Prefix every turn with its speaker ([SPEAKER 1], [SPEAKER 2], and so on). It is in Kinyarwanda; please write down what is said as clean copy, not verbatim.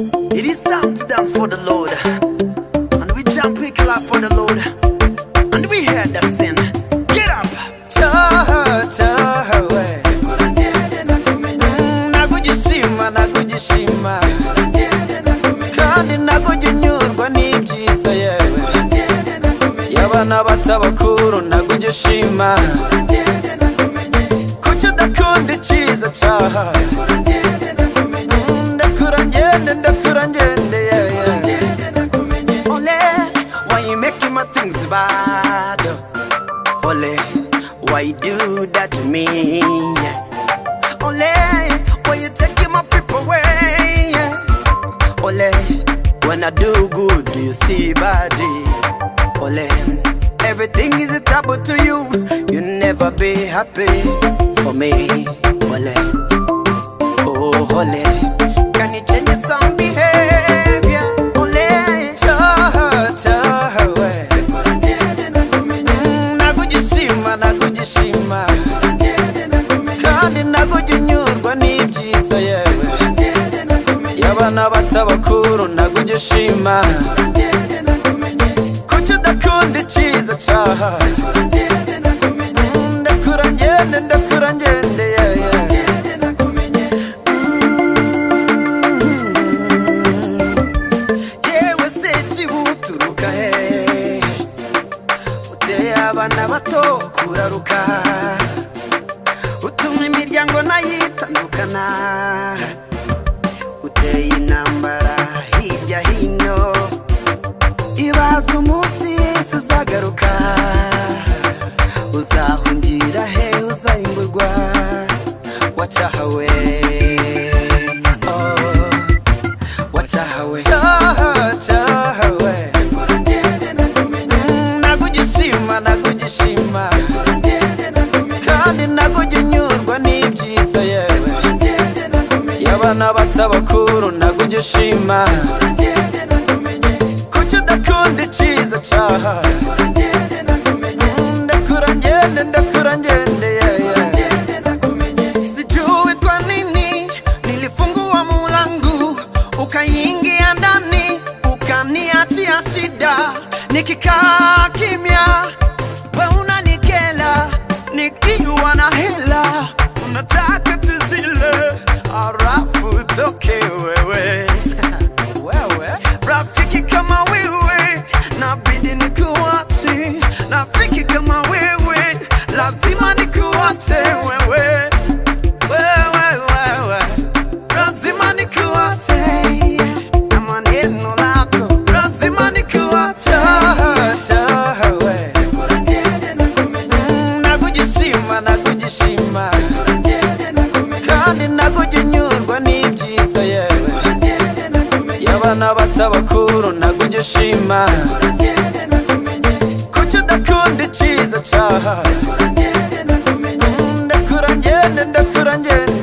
[SPEAKER 1] It is time to dance for the Lord, and we jump, we clap for the Lord, and we hear the sin. Get up. Nakujishima, nakujishima, kandi nakujunyurwa n'ibyiza yewe y'abana bato bakuru. Nakujishima kuki udakunda icyiza cyaha. Ndakura ngende yeah. Ole, why you making my things bad? Ole, why you do that to me? Ole, why you taking my people away? Ole, when I do good, do you see body? Ole, everything is a taboo to you. You never be happy for me. Ole, oh Ole, can you change some behavior? Ole, nakujishima, nakujishima, kandi nakujunyurwa n'ibyiza yewe y'abana bato bakuru. Nakujishima kuki udakunda icyiza cyaha. Ndakura ngende yeah. Yewe se kibuturuka he, uteye abana bato kuraruka, utuma imiryango nayitandukana, uteye intambara hirya hino, ibaza umunsi Yesu uzagaruka. Uzahungira he, uzarimburwa, wacyahawe, oh, wacyahawe, cyahawe. Nakujishima, nakujishima, kandi nakujunyurwa n'ibyiza yewe y'abana bato bakuru. Nakujishima kuki udakunda icyiza cyaha. Ndakura ngende yeah. Sijui kwa nini nilifungua mulangu ukaingia ndani ukaniachia shida. Nikikaa kimya we unanikela, nikiwa na hela unataka tuzile, halafu toke wewe. Rafiki kama wewe nabidi nikuache, rafiki kama wewe lazima nikuache wewe, lazima nikuache na maneno lako, lazima nikuache. Nakujishima, nakujishima, kandi nakujunyurwa n'ibyiza yewe y'abana bato bakuru. Nakujishima kuki udakunda icyiza cyaha. Ndakura ngende